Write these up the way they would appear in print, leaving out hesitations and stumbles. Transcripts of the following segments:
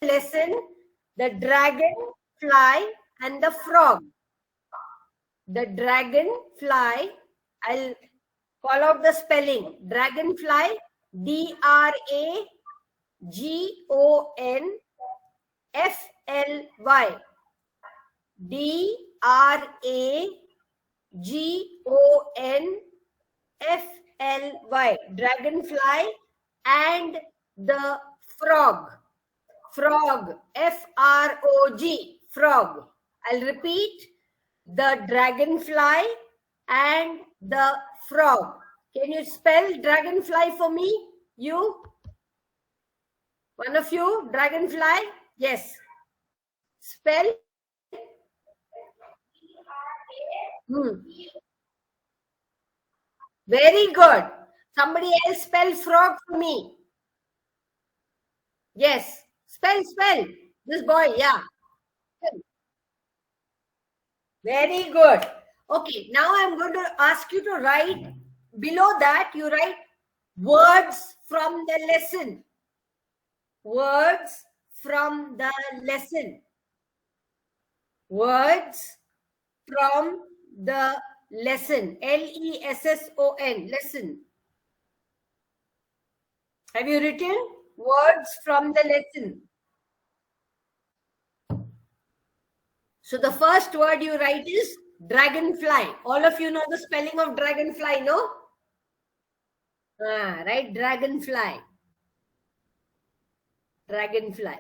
lesson, the dragon, fly, and the frog. The dragonfly, I'll call out the spelling. Dragonfly, DRAGONFLY. DRAGONFLY. Dragonfly and the frog. Frog, FROG, frog. I'll repeat, the dragonfly and the frog. Can you spell dragonfly for me? You? One of you? Dragonfly? Yes. Spell? Very good. Somebody else spell frog for me. Yes. Spell. This boy, yeah. Very good. Okay, now I'm going to ask you to write, below that you write words from the lesson. Words from the lesson. Words from the lesson. LESSON, lesson. Have you written words from the lesson? So the first word you write is dragonfly. All of you know the spelling of dragonfly, no? Right, dragonfly. Dragonfly.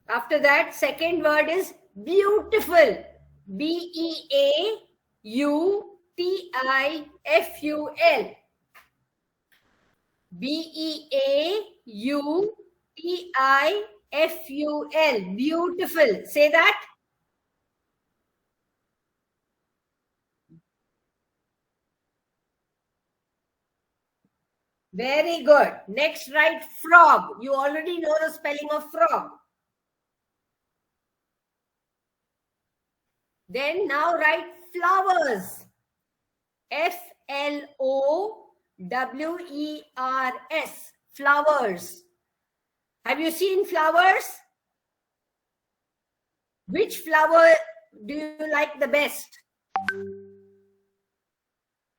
After that, second word is beautiful. BEAUTIFUL. BEAUTIFUL. Beautiful. Say that. Very good. Next, write frog. You already know the spelling of frog. Then now write flowers. FLOWERS. Flowers. Have you seen flowers? Which flower do you like the best?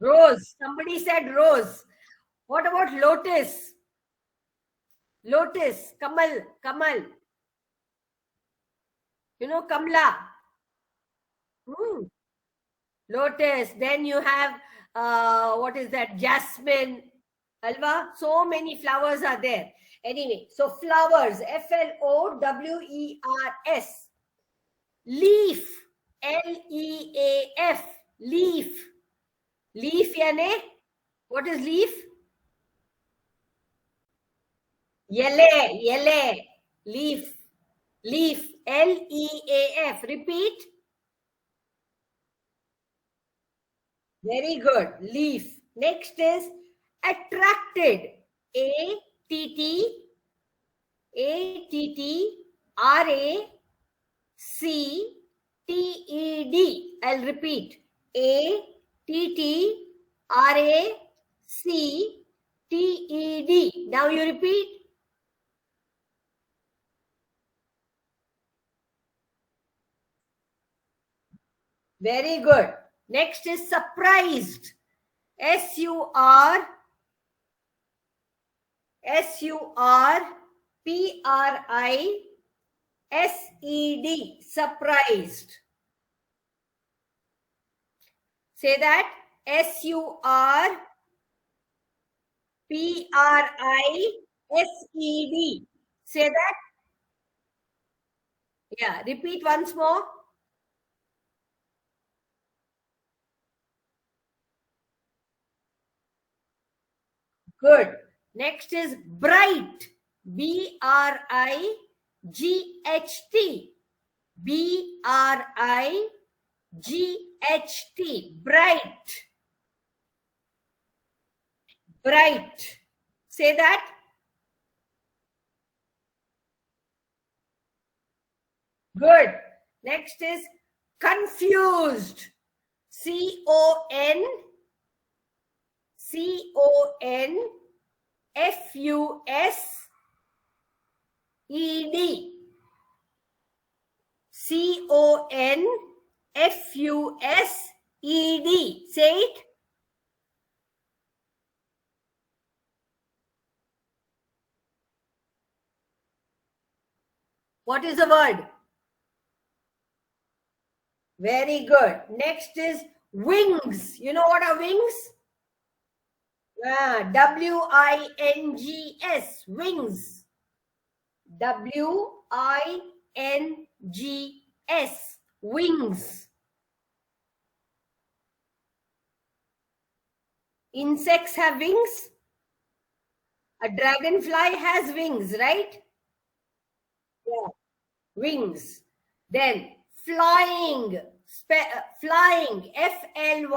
Rose. Somebody said rose. What about lotus? Lotus. Kamal. You know Kamla? Lotus. Then you have, what is that? Jasmine. Alva. So many flowers are there. Anyway, so flowers. FLOWERS. Leaf. LEAF. Leaf. Leaf yani? What is leaf? Yele. Leaf. LEAF. Repeat. Very good. Leaf. Next is attracted. ATTRACTED. I'll repeat. ATTRACTED. Now you repeat. Very good. Next is surprised. SURPRISED. Surprised. Say that. SURPRISED. Say that. Yeah, repeat once more. Good. Next is bright. BRIGHT. BRIGHT. Bright. Say that. Good. Next is confused. CONFUSED. C-O-N-F-U-S-E-D. Say it. What is the word? Very good. Next is wings. You know what are wings? W-I-N-G-S. Wings. W-I-N-G-S. Wings. Insects have wings. A dragonfly has wings, right? Yeah. Wings. Then flying. Flying. F-L-Y-I-N-G.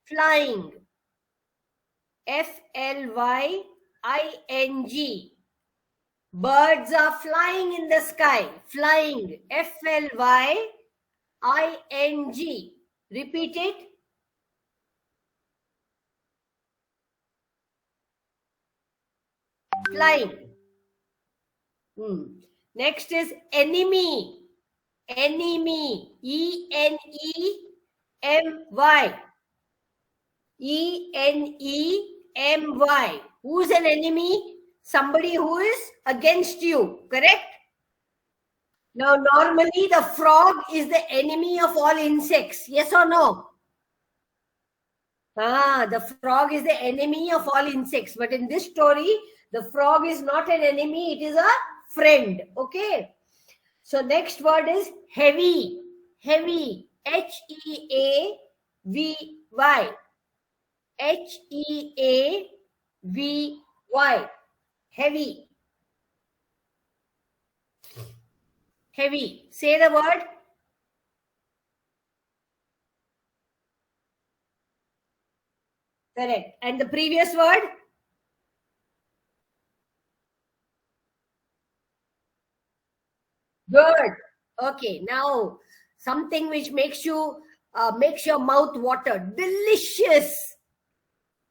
Flying. F-L-Y-I-N-G. Birds are flying in the sky. Flying. F-L-Y-I-N-G. Repeat it. Flying. Next is enemy. Enemy. E-N-E-M-Y. E-N-E-M-Y. Who's an enemy? Somebody who is against you. Correct? Now, normally the frog is the enemy of all insects. Yes or no? The frog is the enemy of all insects. But in this story, the frog is not an enemy. It is a friend. Okay. So next word is heavy. Heavy. H-E-A-V-Y. H-E-A-V-Y. Heavy. Heavy. Say the word. Correct. And the previous word? Good. Okay. Now, something which makes your mouth water. Delicious.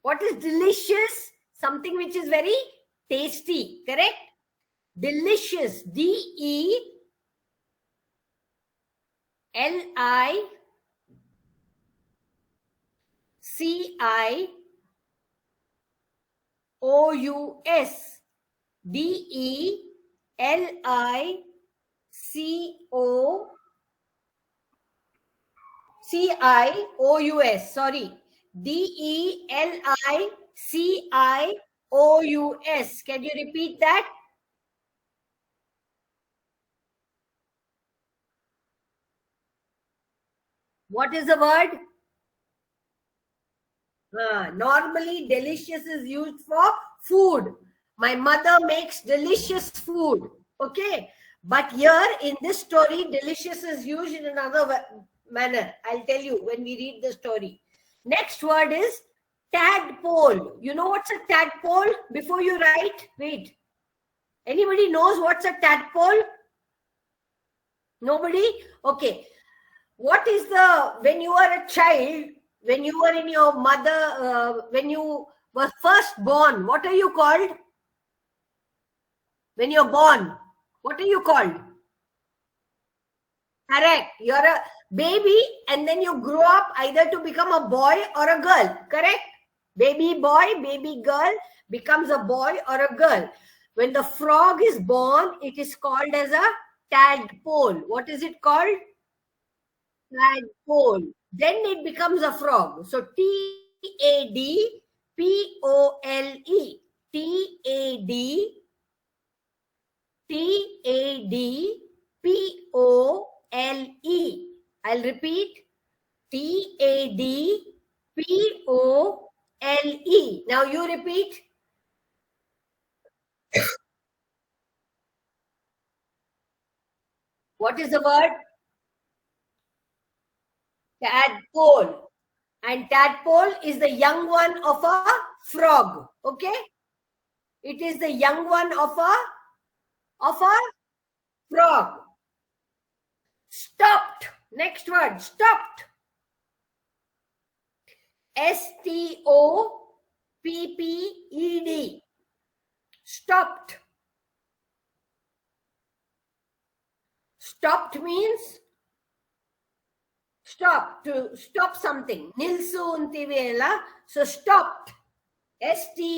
What is delicious? Something which is very tasty. Correct? Delicious. D-E-L-I-C-I-O-U-S. D-E-L-I-C-O-C-I-O-U-S. Sorry. D-E-L-I-C-I-O-U-S. Can you repeat that? What is the word? Normally, delicious is used for food. My mother makes delicious food. Okay. But here in this story, delicious is used in another manner. I'll tell you when we read the story. Next word is tadpole. You know what's a tadpole? Before you write, wait. Anybody knows what's a tadpole? Nobody? Okay. What is when you are a child, when you were in your mother, when you were first born, what are you called? When you're born, what are you called? Correct. You're a baby and then you grow up either to become a boy or a girl. Correct? Baby boy, baby girl becomes a boy or a girl. When the frog is born, it is called as a tadpole. What is it called? Tadpole. Then it becomes a frog. So T-A-D-P-O-L-E. T-A-D T-A-D-P-O-L-E. I'll repeat. T-A-D-P-O-L-E. Now you repeat. What is the word? Tadpole. And tadpole is the young one of a frog. Okay? It is the young one of a frog. Stopped. Next word. Stopped. S-T-O-P-P-E-D. Stopped. Stopped means stop, to stop something. Nilsu antivi alla. So stopped. S-T-O-P-P-E-D.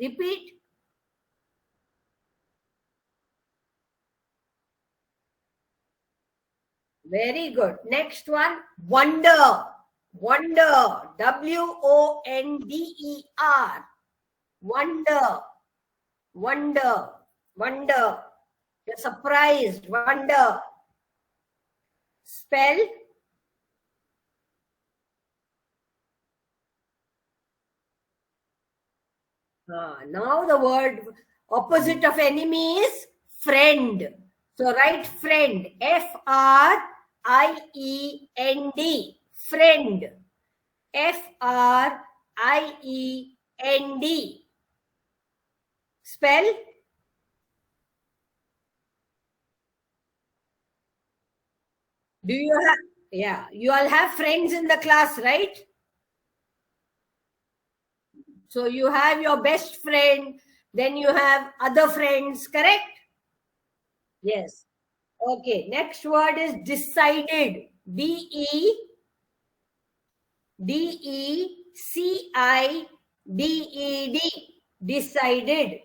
Repeat. Very good. Next one, wonder. Wonder. W-O-N-D-E-R. Wonder. Wonder. Wonder. You're surprised. Wonder. Spell. Now the word opposite of enemy is friend. So write friend. F-R-I-E-N-D. Friend. F-R-I-E-N-D. Spell. Do you have, yeah, you all have friends in the class, right? So you have your best friend, then you have other friends, correct? Yes. Okay, next word is decided. D-E-C-I-D-E-D. Decided.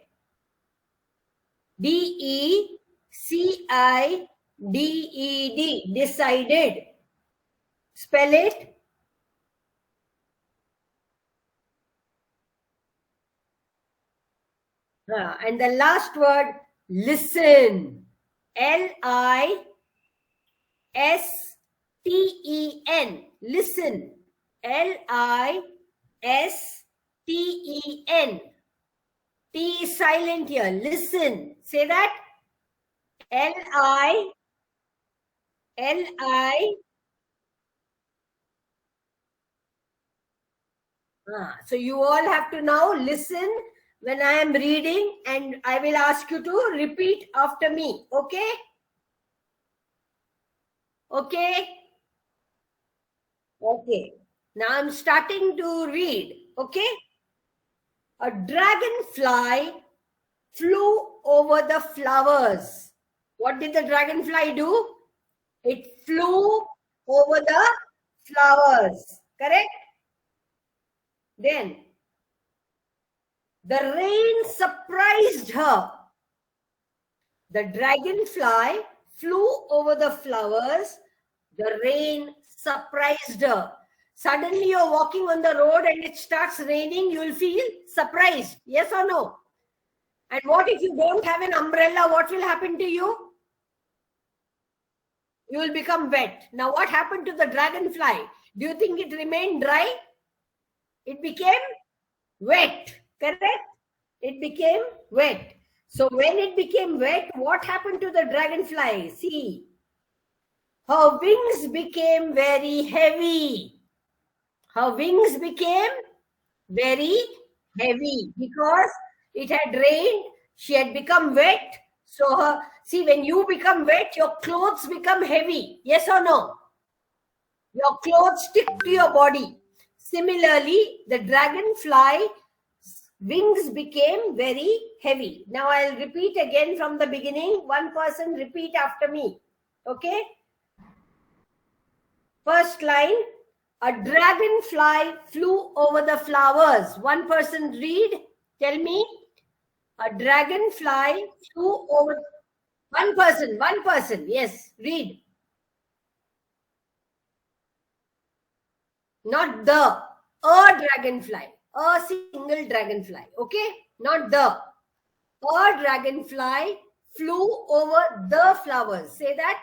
D-E-C-I-D-E-D. Decided. Spell it. And the last word, listen. L-I-S-T-E-N. Listen. L-I-S-T-E-N. T is silent here. Listen. Say that. L-I. So you all have to now listen when I am reading, and I will ask you to repeat after me. Okay? Okay? Okay. Now I'm starting to read. Okay? A dragonfly flew over the flowers. What did the dragonfly do? It flew over the flowers. Correct? Then the rain surprised her. The dragonfly flew over the flowers. The rain surprised her. Suddenly you're walking on the road and it starts raining, you will feel surprised. Yes or no? And what if you don't have an umbrella? What will happen to you? You will become wet. Now what happened to the dragonfly? Do you think it remained dry? It became wet. Correct? It became wet. So when it became wet, what happened to the dragonfly? See, her wings became very heavy. Her wings became very heavy because it had rained. She had become wet. So see, when you become wet, your clothes become heavy. Yes or no? Your clothes stick to your body. Similarly, the dragonfly wings became very heavy. Now I'll repeat again from the beginning. One person repeat after me. Okay? First line. A dragonfly flew over the flowers. One person read. Tell me. A dragonfly flew over. One person. Yes, read. Not the. A dragonfly. A single dragonfly. Okay? Not the. A dragonfly flew over the flowers. Say that.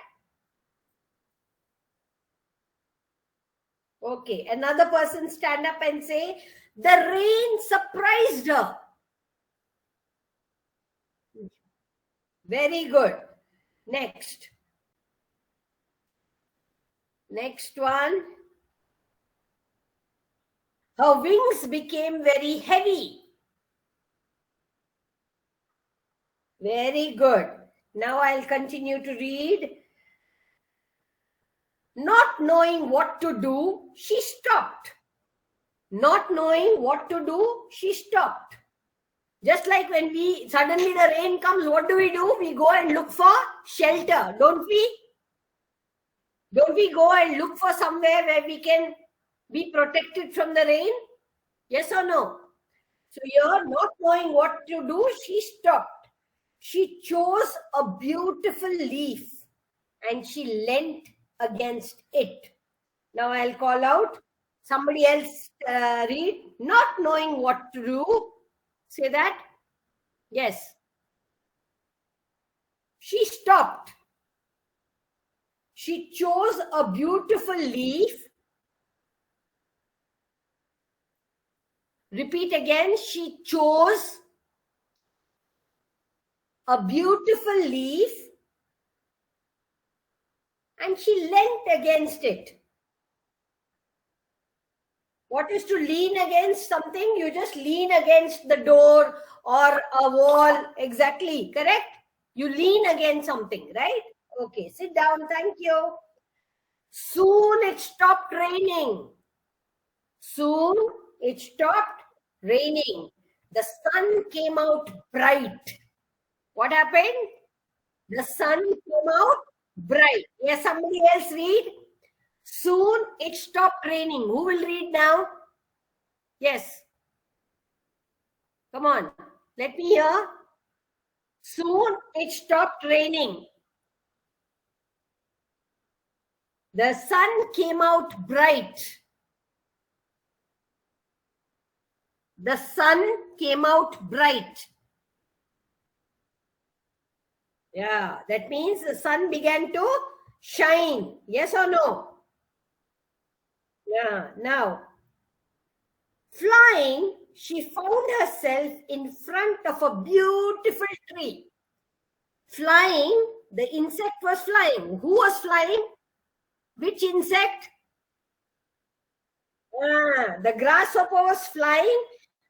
Okay. Another person stand up and say, the rain surprised her. Very good. Next. Next one. Her wings became very heavy. Very good. Now I'll continue to read. Not knowing what to do, she stopped. Not knowing what to do, she stopped. Just like when suddenly the rain comes, what do? We go and look for shelter, don't we? Don't we go and look for somewhere where we can be protected from the rain? Yes or no? So here, not knowing what to do, she stopped. She chose a beautiful leaf and she leant against it. Now I'll call out. Somebody else read. Not knowing what to do. Say that. Yes. She stopped. She chose a beautiful leaf. Repeat again. She chose a beautiful leaf and she leant against it. What is to lean against something? You just lean against the door or a wall. Exactly. Correct? You lean against something, right? Okay. Sit down. Thank you. Soon it stopped raining. Soon it stopped raining. The sun came out bright. What happened? The sun came out bright. Yes, somebody else read. Soon it stopped raining. Who will read now? Yes. Come on. Let me hear. Soon it stopped raining. The sun came out bright. The sun came out bright. Yeah, that means the sun began to shine. Yes or no? Yeah, now, flying, she found herself in front of a beautiful tree. Flying, the insect was flying. Who was flying? Which insect? The grasshopper was flying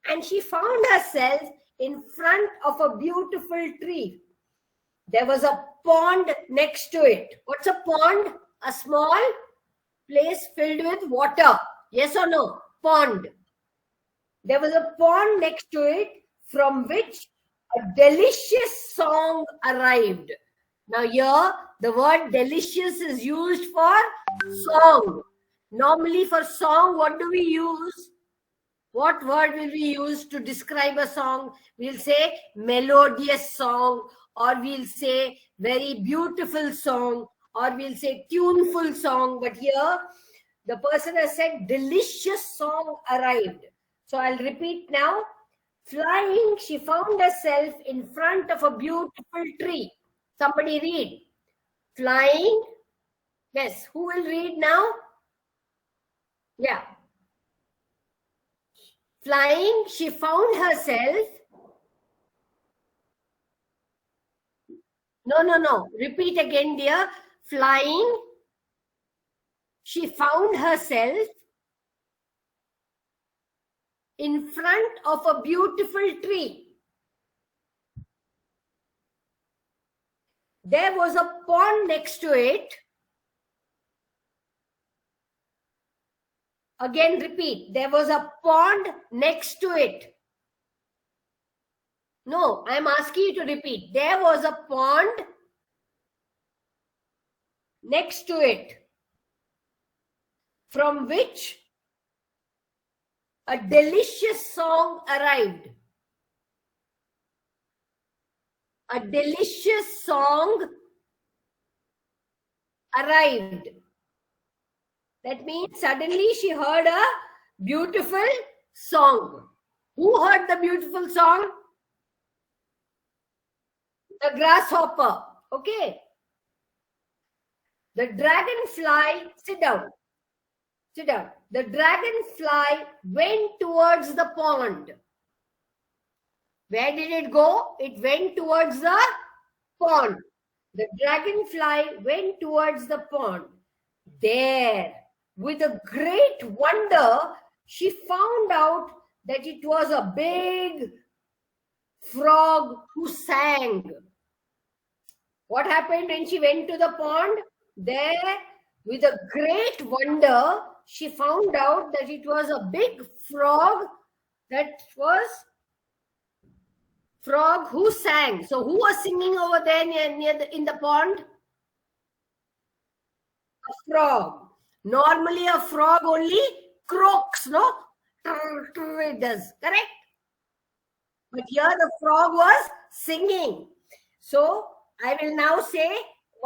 and she found herself in front of a beautiful tree. There was a pond next to it. What's a pond? A small place filled with water. Yes or no? Pond. There was a pond next to it from which a delicious song arrived. Now here, the word delicious is used for song. Normally for song, what do we use? What word will we use to describe a song? We'll say melodious song, or we'll say very beautiful song, or we'll say tuneful song. But here, the person has said delicious song arrived. So I'll repeat now. Flying, she found herself in front of a beautiful tree. Somebody read. Flying. Yes, who will read now? Yeah. Flying, she found herself. No. Repeat again, dear. Flying, she found herself in front of a beautiful tree. There was a pond next to it. Again, repeat. There was a pond next to it. No, I'm asking you to repeat. There was a pond next to it, from which a delicious song arrived. A delicious song arrived. That means suddenly she heard a beautiful song. Who heard the beautiful song? The grasshopper. Okay. The dragonfly, sit down. Sit down. The dragonfly went towards the pond. Where did it go? It went towards the pond. The dragonfly went towards the pond. There, with a great wonder, she found out that it was a big frog who sang. What happened when she went to the pond? There, with a great wonder, she found out that it was a big frog that was Frog who sang. So who was singing over there in the pond? A frog. Normally a frog only croaks, no? It does, correct? But here the frog was singing. So I will now say,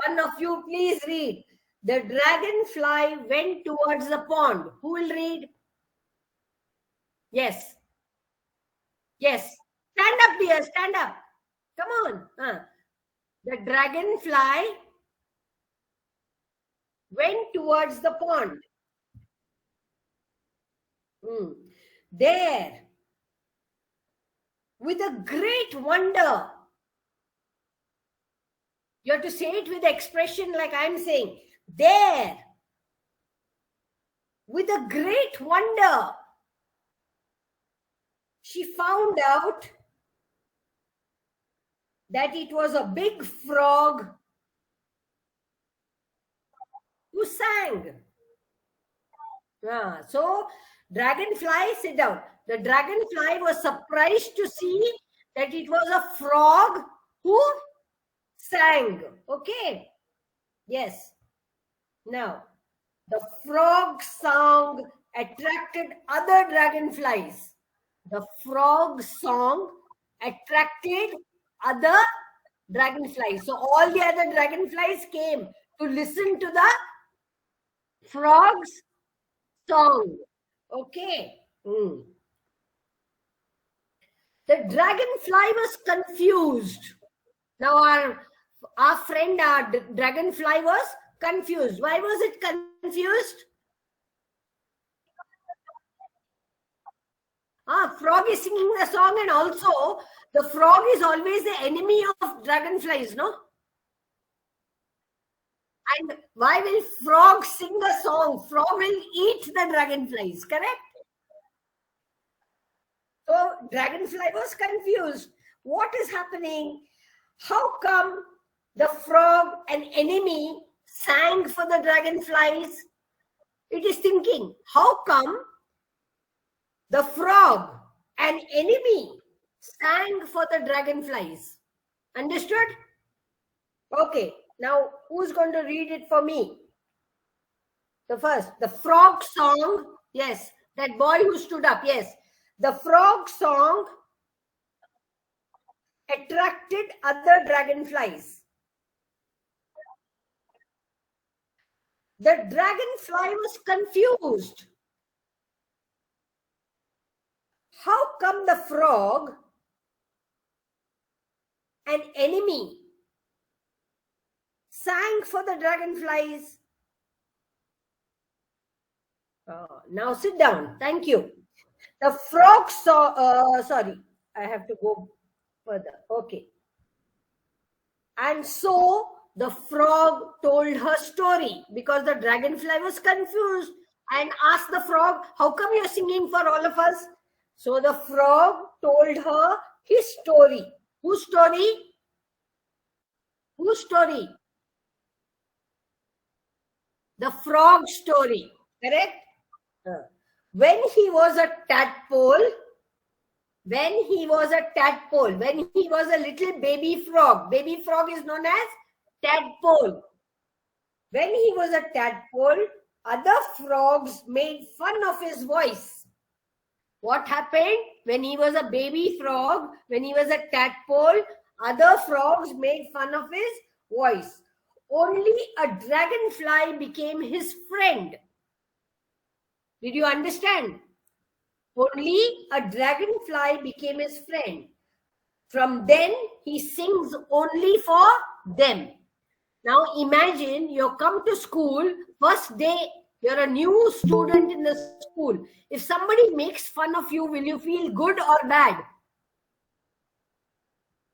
one of you please read. The dragonfly went towards the pond. Who will read? Yes. Yes. Stand up, dear. Stand up. Come on. The dragonfly went towards the pond. There, with a great wonder. You have to say it with expression like I'm saying. There, with a great wonder, she found out that it was a big frog who sang. So, dragonfly, sit down. The dragonfly was surprised to see that it was a frog who sang. Okay. Yes. Now, the frog song attracted other dragonflies. The frog song attracted other dragonflies. So all the other dragonflies came to listen to the frog's song. Okay. The dragonfly was confused. Now our friend, our dragonfly was confused. Why was it confused? Frog is singing the song, and also the frog is always the enemy of dragonflies, no? And why will frog sing a song? Frog will eat the dragonflies, correct? So dragonfly was confused. What is happening? How come the frog, an enemy, sang for the dragonflies? It is thinking, how come the frog, an enemy, sang for the dragonflies? Understood? Okay. Now, who's going to read it for me? The frog song. Yes, that boy who stood up. Yes, the frog song attracted other dragonflies. The dragonfly was confused. How come the frog, an enemy, sang for the dragonflies? Now sit down. Thank you. The frog saw, sorry, I have to go further. Okay. And so the frog told her story, because the dragonfly was confused and asked the frog, how come you're singing for all of us? So the frog told her his story. Whose story? Whose story? The frog story, correct? When he was a tadpole, when he was a little baby frog is known as tadpole. When he was a tadpole, other frogs made fun of his voice. What happened when he was a baby frog, when he was a tadpole, other frogs made fun of his voice. Only a dragonfly became his friend. Did you understand? Only a dragonfly became his friend. From then, he sings only for them. Now imagine you come to school, first day, you're a new student in the school. If somebody makes fun of you, will you feel good or bad?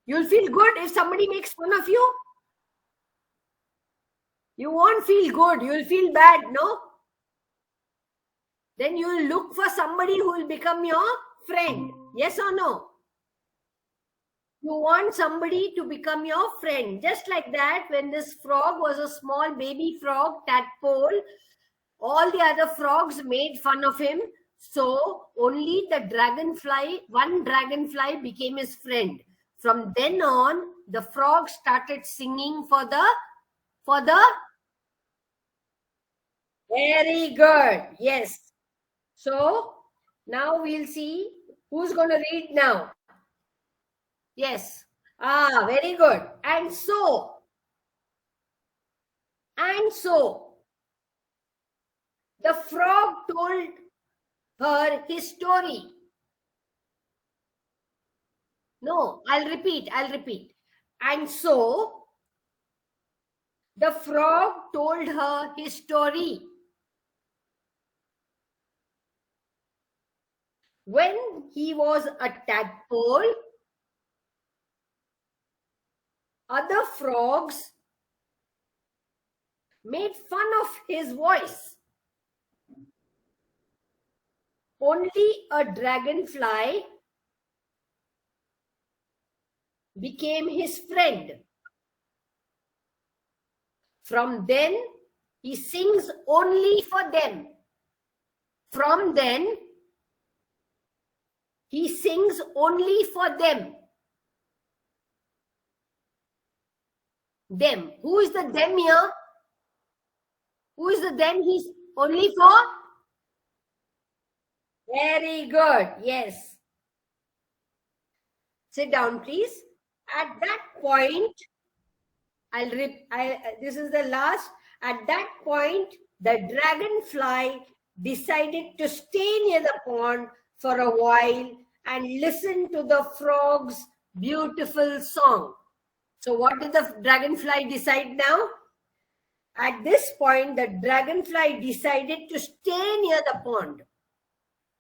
You'll feel good if somebody makes fun of you. You won't feel good. You'll feel bad, no? Then you'll look for somebody who will become your friend. Yes or no? You want somebody to become your friend. Just like that, when this frog was a small baby frog, tadpole, all the other frogs made fun of him. So only the dragonfly, one dragonfly became his friend. From then on, the frog started singing for the very good. Yes. So now we'll see who's going to read now. Yes. Ah, very good. And so, the frog told her his story. No, I'll repeat. And so, the frog told her his story. When he was a tadpole, other frogs made fun of his voice. Only a dragonfly became his friend. From then, he sings only for them. From then, he sings only for them. Them. Who is the them here? Who is the them he's only for? Very good. Yes. Sit down, please. At that point, this is the last. At that point, the dragonfly decided to stay near the pond for a while and listen to the frog's beautiful song. So what did the dragonfly decide now? At this point, the dragonfly decided to stay near the pond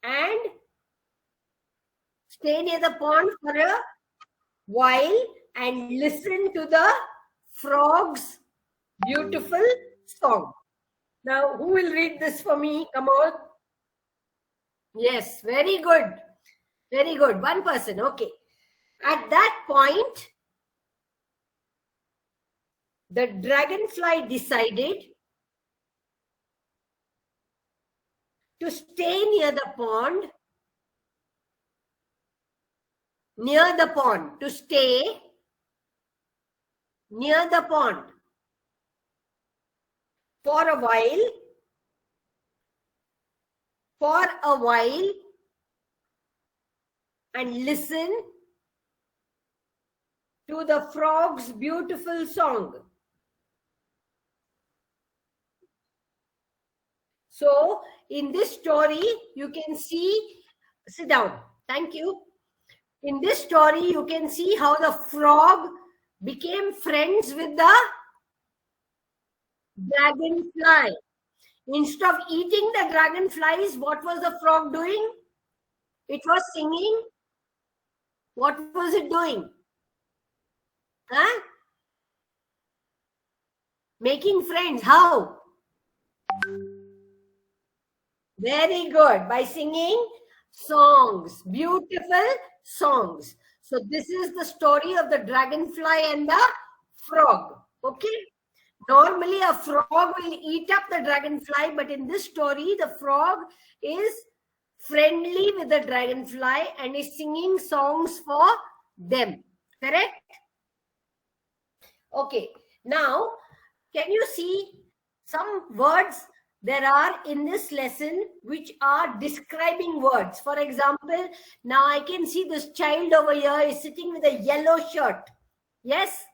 and stay near the pond for a while and listen to the frog's beautiful song. Now, who will read this for me? Come on. Yes, very good. Very good. One person. Okay. At that point, the dragonfly decided to stay near the pond, to stay near the pond for a while and listen to the frog's beautiful song. So, in this story, you can see, sit down, thank you. In this story, you can see how the frog became friends with the dragonfly. Instead of eating the dragonflies, what was the frog doing? It was singing. What was it doing? Huh? Making friends. How? Very good. By singing songs. Beautiful songs. So this is the story of the dragonfly and the frog. Okay. Normally a frog will eat up the dragonfly, but in this story, the frog is friendly with the dragonfly and is singing songs for them. Correct? Okay. Now, can you see some words there are in this lesson which are describing words? For example, now I can see this child over here is sitting with a yellow shirt. Yes?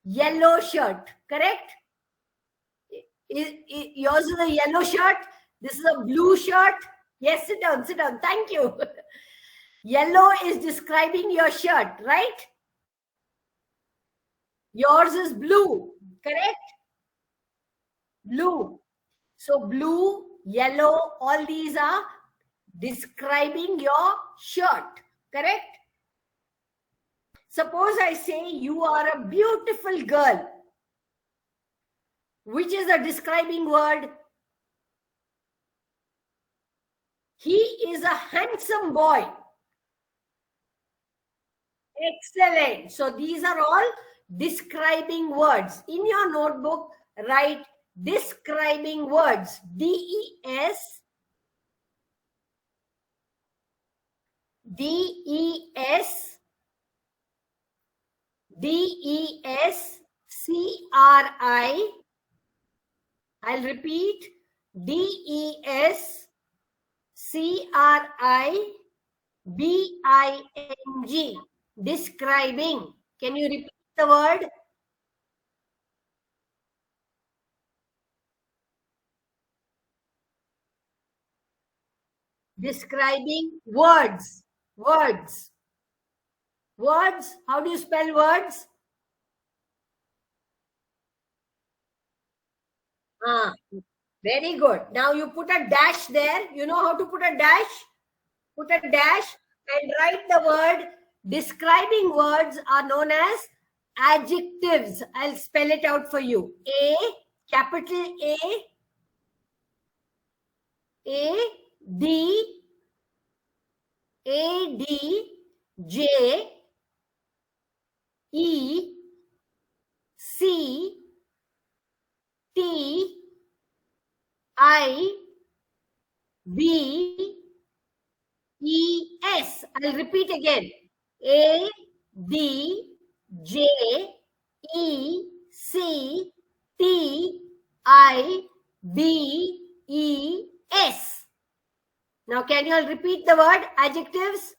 Yellow shirt. Correct? Yours is a yellow shirt. This is a blue shirt. Yes, sit down, sit down. Thank you. Yellow is describing your shirt, right? Yours is blue, correct? Blue. So blue, yellow, all these are describing your shirt, correct? Suppose I say you are a beautiful girl. Which is a describing word? He is a handsome boy. Excellent. So these are all describing words. In your notebook, write describing words. D-E-S D-E-S-C-R-I. I'll repeat. D-E-S-C-R-I-B-I-N-G. Describing. Can you repeat the word? Describing words. Words. Words. How do you spell words? Ah, very good. Now you put a dash there. You know how to put a dash? Put a dash and write the word. Describing words are known as adjectives. I'll spell it out for you. A, capital A, D, A, D, J, E, C, T, I, B, E, S. I'll repeat again. A, D, J, E, C, T, I, B, E, S. Now, can you all repeat the word adjectives?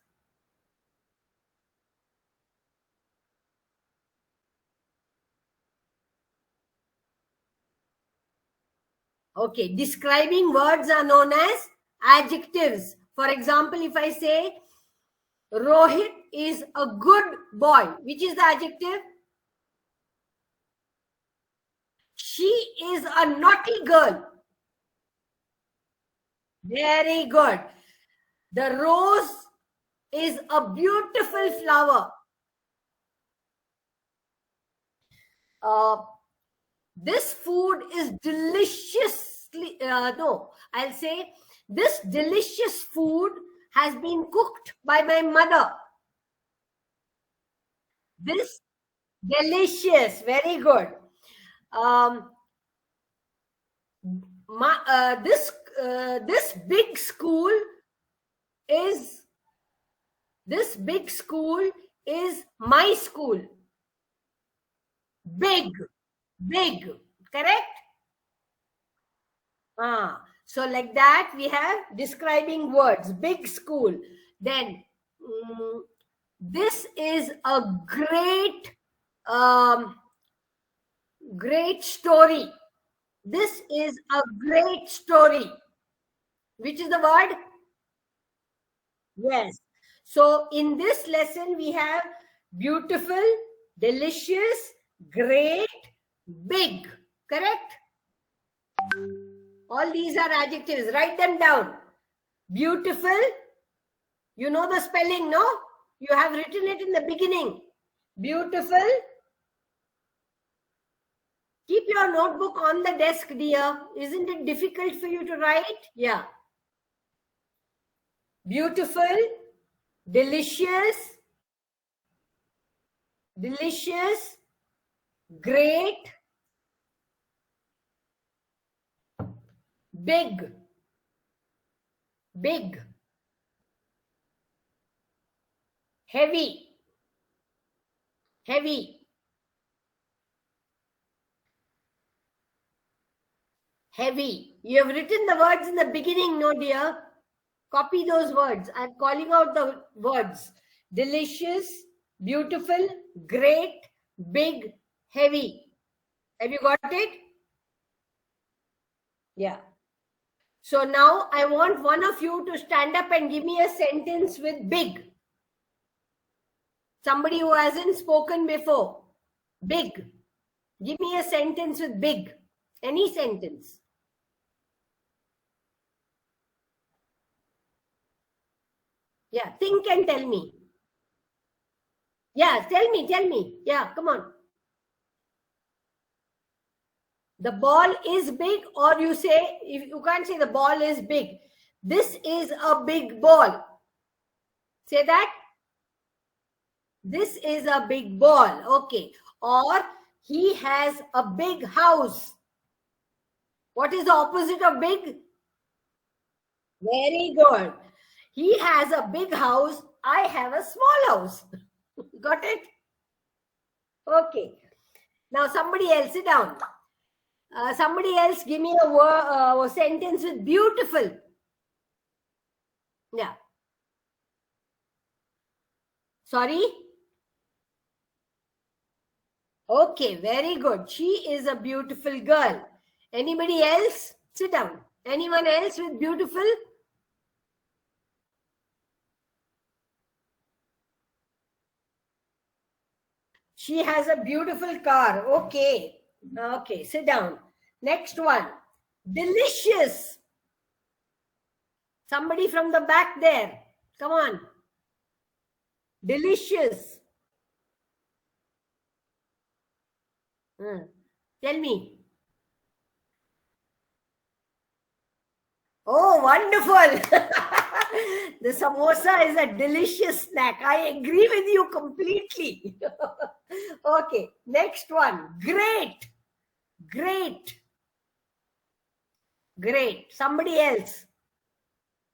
Okay, describing words are known as adjectives. For example, if I say Rohit is a good boy, which is the adjective? She is a naughty girl. Very good. The rose is a beautiful flower. This food is deliciously, no, I'll say this delicious food has been cooked by my mother. This delicious, very good. This big school is my school. Big, correct? So like that we have describing words. Big school. Then this is a great story. This is a great story. Which is the word? Yes. So in this lesson we have beautiful, delicious, great, big. Correct? All these are adjectives. Write them down. Beautiful. You know the spelling, no? You have written it in the beginning. Beautiful. Keep your notebook on the desk, dear. Isn't it difficult for you to write? Yeah. Beautiful. Delicious. Great. Big. Heavy. You have written the words in the beginning, no dear? Copy those words. I'm calling out the words. Delicious, beautiful, great, big, heavy. Have you got it? Yeah. So now I want one of you to stand up and give me a sentence with big. Somebody who hasn't spoken before. Big. Give me a sentence with big. Any sentence. Yeah, think and tell me. Yeah, tell me. Yeah, come on. The ball is big, or you say, if you can't say the ball is big. This is a big ball. Say that. This is a big ball. Okay. Or he has a big house. What is the opposite of big? Very good. He has a big house. I have a small house. Got it? Okay. Now somebody else, sit down. Somebody else give me a sentence with beautiful. Yeah. Sorry? Okay, very good. She is a beautiful girl. Anybody else? Sit down. Anyone else with beautiful? She has a beautiful car. Okay. Okay, sit down. Next one. Delicious. Somebody from the back there. Come on. Delicious. Tell me. Oh, wonderful. The samosa is a delicious snack. I agree with you completely. Okay, next one. Great. Great. Great. Somebody else.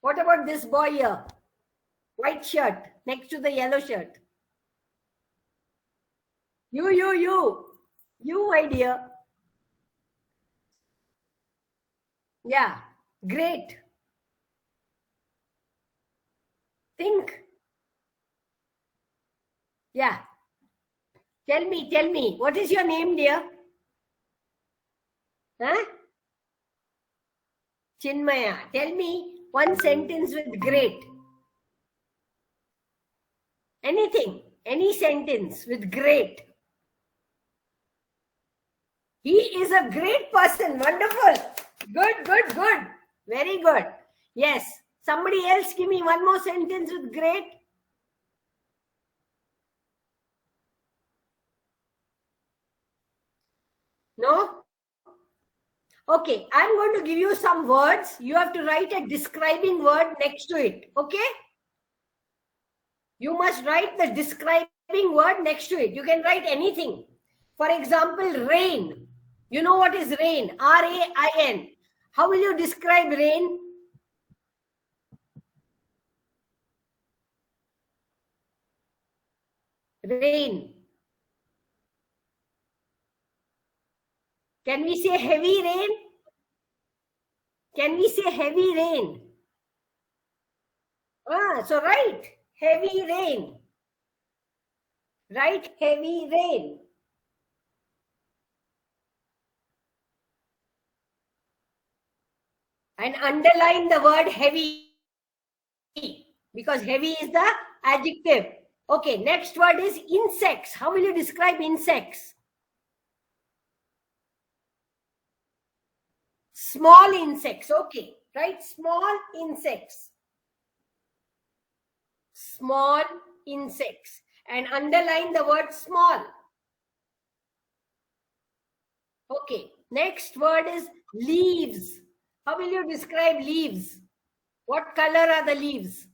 What about this boy here? White shirt next to the yellow shirt. You, my dear. Yeah, great. Think. Yeah. Tell me. What is your name, dear? Huh? Chinmaya. Tell me one sentence with great. Anything. Any sentence with great. He is a great person. Wonderful. Good. Very good. Yes. Somebody else give me one more sentence with great. No? Okay. I'm going to give you some words. You have to write a describing word next to it. Okay? You must write the describing word next to it. You can write anything. For example, rain. You know what is rain? R-A-I-N. How will you describe rain? Rain. Can we say heavy rain? Can we say heavy rain? So write heavy rain. Write heavy rain. And underline the word heavy, because heavy is the adjective. Okay, next word is insects. How will you describe insects? Small insects. Okay, right? Small insects. Small insects. And underline the word small. Okay, next word is leaves. How will you describe leaves? What color are the leaves?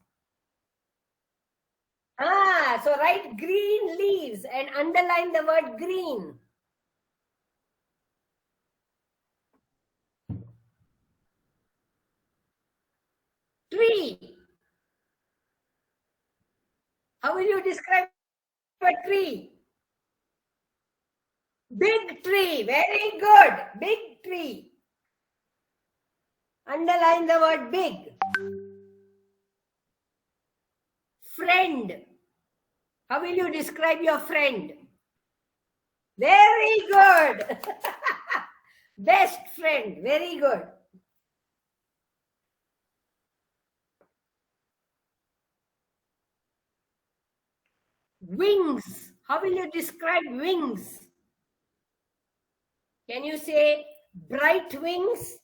So write green leaves and underline the word green. Tree. How will you describe a tree? Big tree. Very good. Big tree. Underline the word big. Friend. How will you describe your friend? Very good. Best friend. Very good. Wings. How will you describe wings? Can you say bright wings?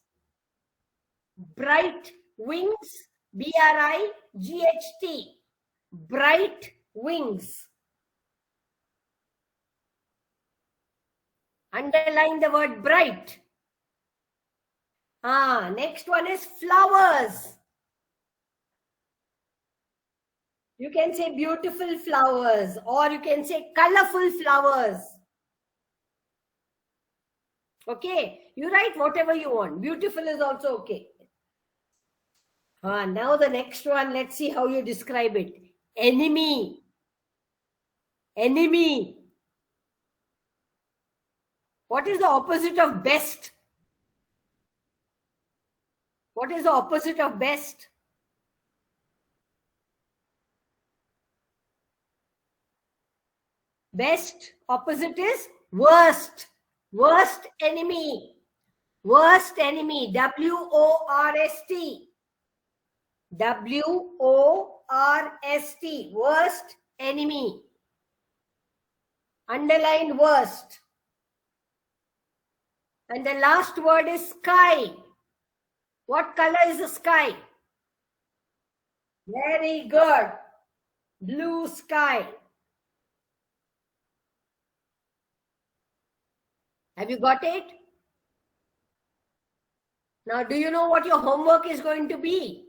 Bright wings. B-R-I-G-H-T. Bright wings. Underline the word bright. Next one is flowers. You can say beautiful flowers, or you can say colorful flowers. Okay, you write whatever you want. Beautiful is also okay. Now the next one, let's see how you describe it. Enemy. Enemy. What is the opposite of best? What is the opposite of best? Best opposite is worst. Worst enemy. Worst enemy. W-O-R-S-T. W-O-R-S-T. Worst enemy. Underline worst. And the last word is sky. What color is the sky? Very good. Blue sky. Have you got it? Now, do you know what your homework is going to be?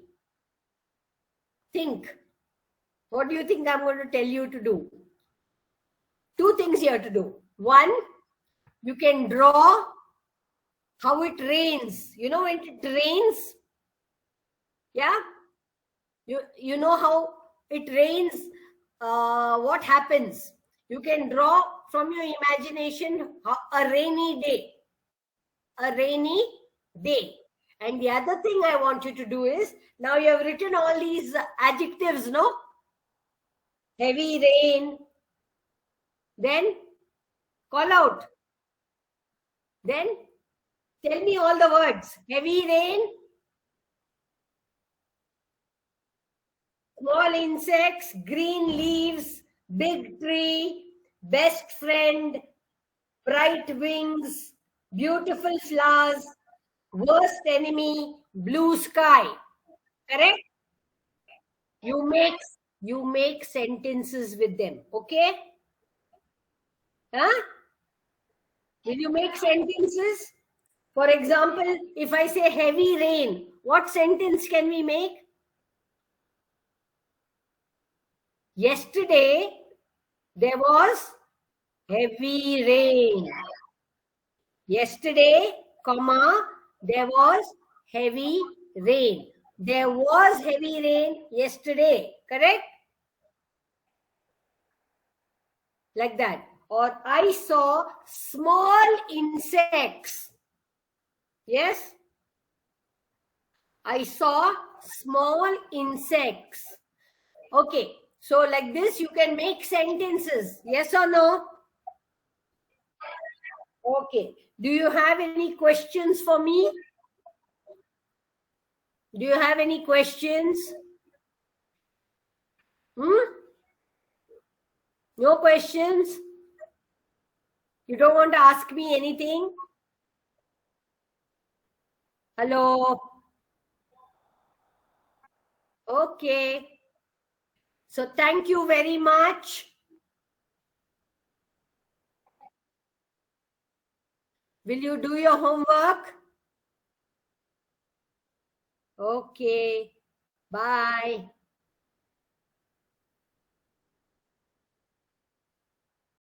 Think. What do you think I'm going to tell you to do? Two things you have to do. One, you can draw how it rains. You know when it rains? Yeah? You know how it rains, what happens? You can draw from your imagination a rainy day. A rainy day. And the other thing I want you to do is, now you have written all these adjectives, no? Heavy rain. Then call out. Then tell me all the words. Heavy rain, small insects, green leaves, big tree, best friend, bright wings, beautiful flowers, worst enemy, blue sky. Correct? You make sentences with them. Okay? Huh? Will you make sentences? For example, if I say heavy rain, what sentence can we make? Yesterday, there was heavy rain. Yesterday, comma, there was heavy rain. There was heavy rain yesterday. Correct? Like that. Or I saw small insects. Yes? I saw small insects. Okay. So like this, you can make sentences. Yes or no? Okay. Do you have any questions for me? Do you have any questions? No questions? You don't want to ask me anything? Hello? Okay. So thank you very much. Will you do your homework? Okay. Bye.